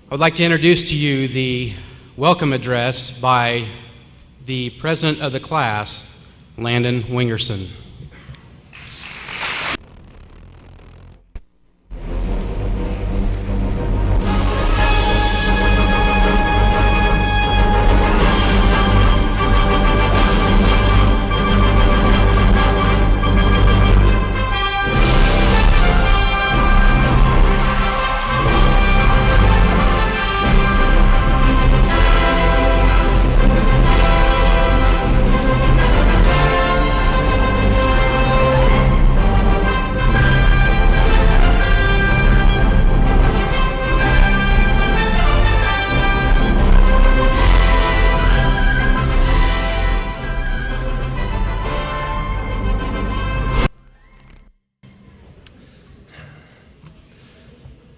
I would like to introduce to you the welcome address by the president of the class, Landon Wingerson.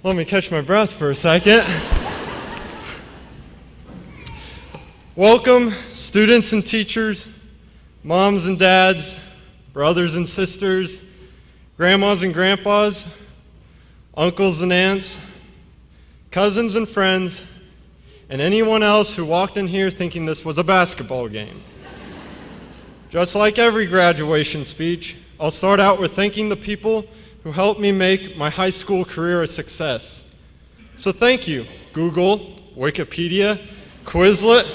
Let me catch my breath for a second. Welcome, students and teachers, moms and dads, brothers and sisters, grandmas and grandpas, uncles and aunts, cousins and friends, and anyone else who walked in here thinking this was a basketball game. Just like every graduation speech, I'll start out with thanking the people who helped me make my high school career a success. So thank you, Google, Wikipedia, Quizlet,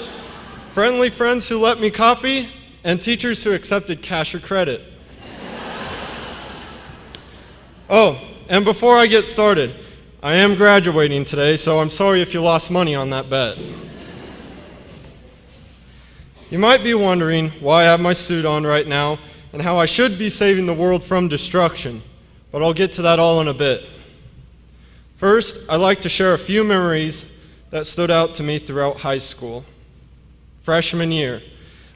friendly friends who let me copy, and teachers who accepted cash or credit. Oh, and before I get started, I am graduating today, so I'm sorry if you lost money on that bet. You might be wondering why I have my suit on right now and how I should be saving the world from destruction. But I'll get to that all in a bit. First, I'd like to share a few memories that stood out to me throughout high school. Freshman year,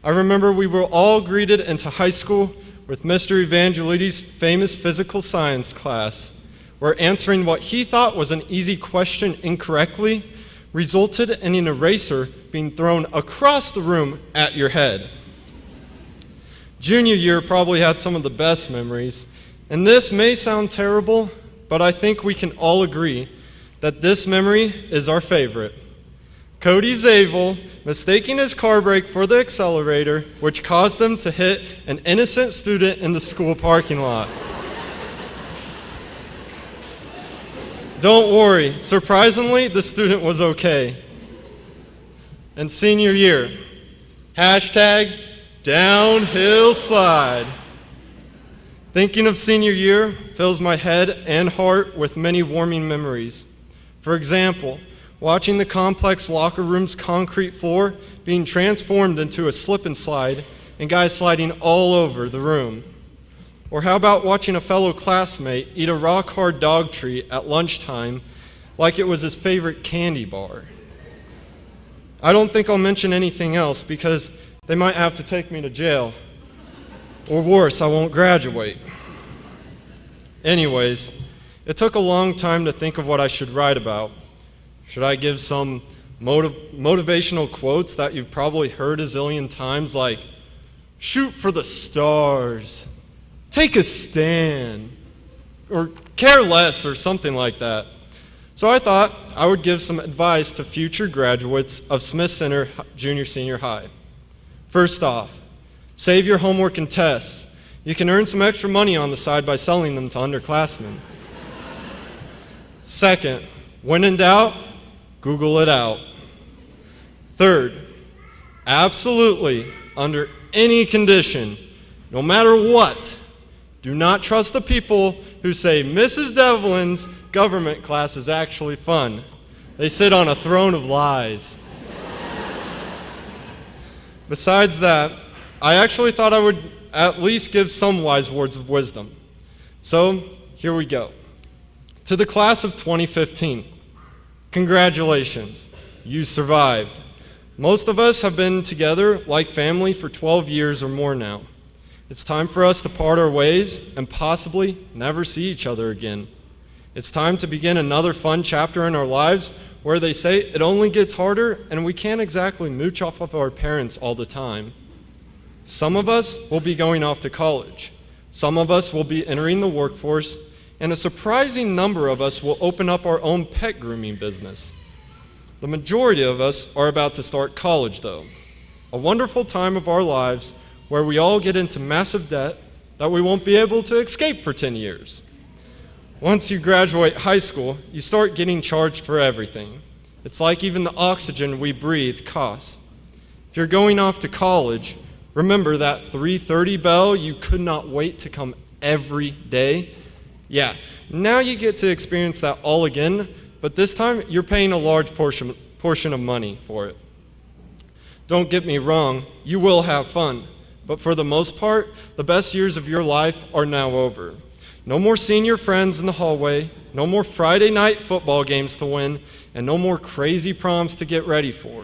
I remember we were all greeted into high school with Mr. Evangelides' famous physical science class, where answering what he thought was an easy question incorrectly resulted in an eraser being thrown across the room at your head. Junior year probably had some of the best memories. And this may sound terrible, but I think we can all agree that this memory is our favorite. Cody Zabel mistaking his car brake for the accelerator, which caused them to hit an innocent student in the school parking lot. Don't worry, surprisingly, the student was okay. And senior year, hashtag downhill slide. Thinking of senior year fills my head and heart with many warming memories. For example, watching the complex locker room's concrete floor being transformed into a slip and slide and guys sliding all over the room. Or how about watching a fellow classmate eat a rock-hard dog treat at lunchtime like it was his favorite candy bar? I don't think I'll mention anything else because they might have to take me to jail. Or worse, I won't graduate. Anyways, it took a long time to think of what I should write about. Should I give some motivational quotes that you've probably heard a zillion times, like, shoot for the stars, take a stand, or care less, or something like that? So I thought I would give some advice to future graduates of Smith Center Junior-Senior High. First off, save your homework and tests. You can earn some extra money on the side by selling them to underclassmen. Second, when in doubt, Google it out. Third, absolutely, under any condition, no matter what, do not trust the people who say Mrs. Devlin's government class is actually fun. They sit on a throne of lies. Besides that, I actually thought I would at least give some wise words of wisdom. So, here we go. To the class of 2015, congratulations, you survived. Most of us have been together like family for 12 years or more now. It's time for us to part our ways and possibly never see each other again. It's time to begin another fun chapter in our lives where they say it only gets harder and we can't exactly mooch off of our parents all the time. Some of us will be going off to college. Some of us will be entering the workforce, and a surprising number of us will open up our own pet grooming business. The majority of us are about to start college, though. A wonderful time of our lives where we all get into massive debt that we won't be able to escape for 10 years. Once you graduate high school, you start getting charged for everything. It's like even the oxygen we breathe costs. If you're going off to college, remember that 3:30 bell you could not wait to come every day? Yeah, now you get to experience that all again, but this time you're paying a large portion of money for it. Don't get me wrong, you will have fun, but for the most part, the best years of your life are now over. No more senior friends in the hallway, no more Friday night football games to win, and no more crazy proms to get ready for.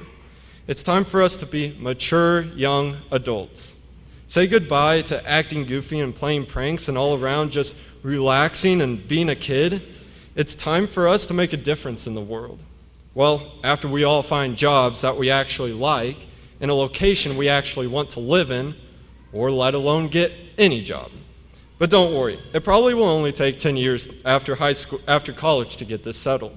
It's time for us to be mature young adults. Say goodbye to acting goofy and playing pranks and all around just relaxing and being a kid. It's time for us to make a difference in the world. Well, after we all find jobs that we actually like, in a location we actually want to live in, or let alone get any job. But don't worry, it probably will only take 10 years after college to get this settled.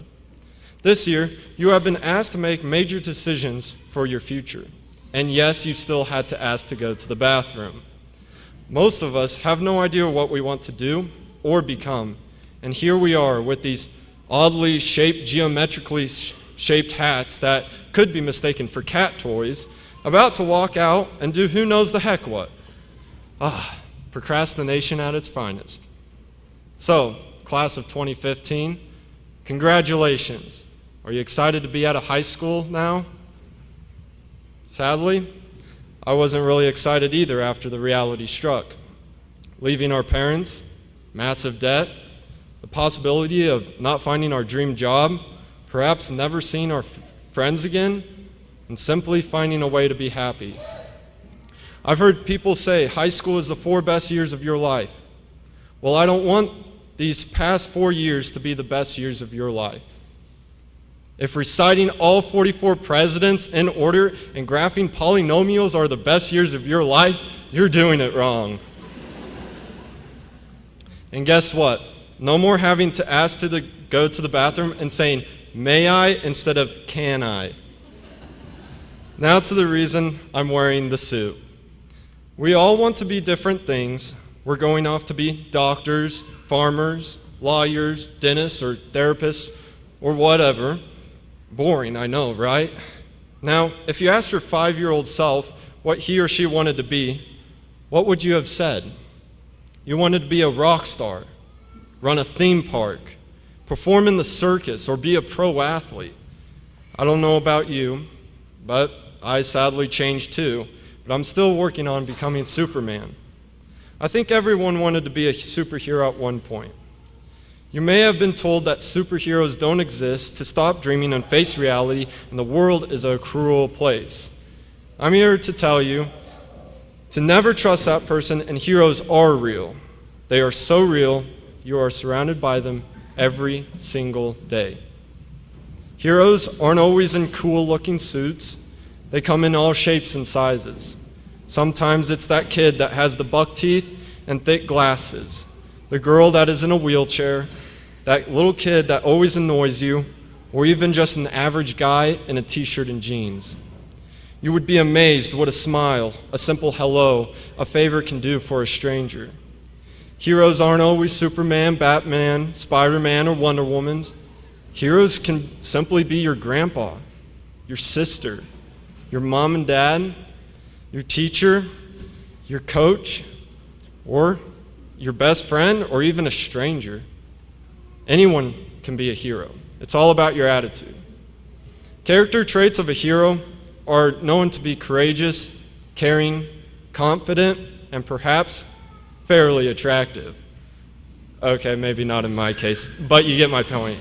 This year, you have been asked to make major decisions for your future. And yes, you still had to ask to go to the bathroom. Most of us have no idea what we want to do or become. And here we are with these oddly shaped, geometrically shaped hats that could be mistaken for cat toys, about to walk out and do who knows the heck what. Procrastination at its finest. So, class of 2015, congratulations. Are you excited to be out of high school now? Sadly, I wasn't really excited either after the reality struck. Leaving our parents, massive debt, the possibility of not finding our dream job, perhaps never seeing our friends again, and simply finding a way to be happy. I've heard people say high school is the 4 best years of your life. Well, I don't want these past 4 years to be the best years of your life. If reciting all 44 presidents in order and graphing polynomials are the best years of your life, you're doing it wrong. And guess what? No more having to ask to go to the bathroom and saying, "May I?" instead of "Can I?" Now to the reason I'm wearing the suit. We all want to be different things. We're going off to be doctors, farmers, lawyers, dentists, or therapists, or whatever. Boring, I know, right? Now, if you asked your 5-year-old self what he or she wanted to be, what would you have said? You wanted to be a rock star, run a theme park, perform in the circus, or be a pro athlete. I don't know about you, but I sadly changed too. But I'm still working on becoming Superman. I think everyone wanted to be a superhero at one point. You may have been told that superheroes don't exist, to stop dreaming and face reality, and the world is a cruel place. I'm here to tell you to never trust that person, and heroes are real. They are so real, you are surrounded by them every single day. Heroes aren't always in cool-looking suits. They come in all shapes and sizes. Sometimes it's that kid that has the buck teeth and thick glasses, the girl that is in a wheelchair, that little kid that always annoys you, or even just an average guy in a t-shirt and jeans. You would be amazed what a smile, a simple hello, a favor can do for a stranger. Heroes aren't always Superman, Batman, Spider-Man, or Wonder Woman. Heroes can simply be your grandpa, your sister, your mom and dad, your teacher, your coach, or your best friend, or even a stranger. Anyone can be a hero. It's all about your attitude. Character traits of a hero are known to be courageous, caring, confident, and perhaps fairly attractive. Okay, maybe not in my case, but you get my point.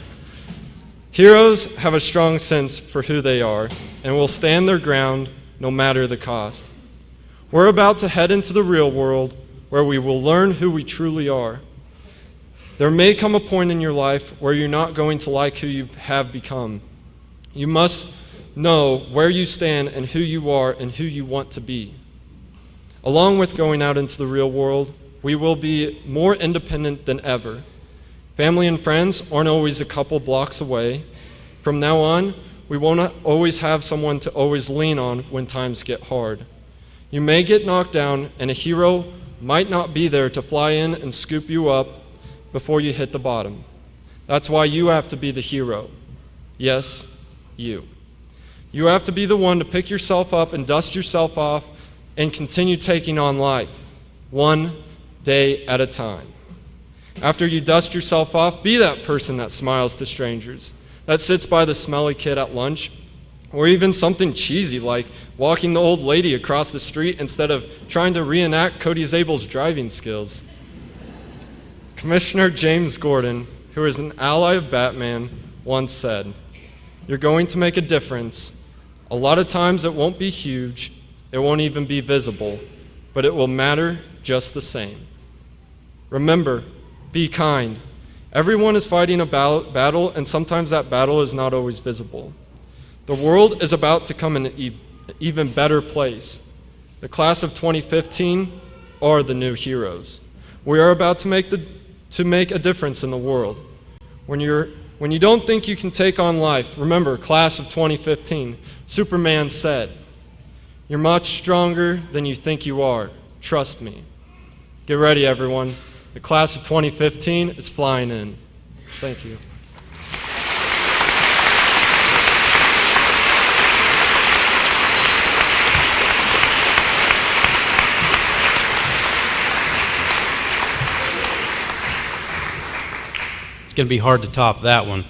Heroes have a strong sense for who they are and will stand their ground no matter the cost. We're about to head into the real world where we will learn who we truly are. There may come a point in your life where you're not going to like who you have become. You must know where you stand and who you are and who you want to be. Along with going out into the real world, we will be more independent than ever. Family and friends aren't always a couple blocks away. From now on, we won't always have someone to always lean on when times get hard. You may get knocked down, and a hero might not be there to fly in and scoop you up before you hit the bottom. That's why you have to be the hero. Yes, you. You have to be the one to pick yourself up and dust yourself off and continue taking on life, one day at a time. After you dust yourself off, be that person that smiles to strangers, that sits by the smelly kid at lunch, or even something cheesy like walking the old lady across the street instead of trying to reenact Cody Zabel's driving skills. Commissioner James Gordon, who is an ally of Batman, once said, "You're going to make a difference. A lot of times it won't be huge, it won't even be visible, but it will matter just the same." Remember, be kind. Everyone is fighting a battle, and sometimes that battle is not always visible. The world is about to come in an even better place. The class of 2015 are the new heroes. We are about to make a difference in the world. When you don't think you can take on life, remember, class of 2015, Superman said, "You're much stronger than you think you are. Trust me." Get ready, everyone. The class of 2015 is flying in. Thank you. It's going to be hard to top that one.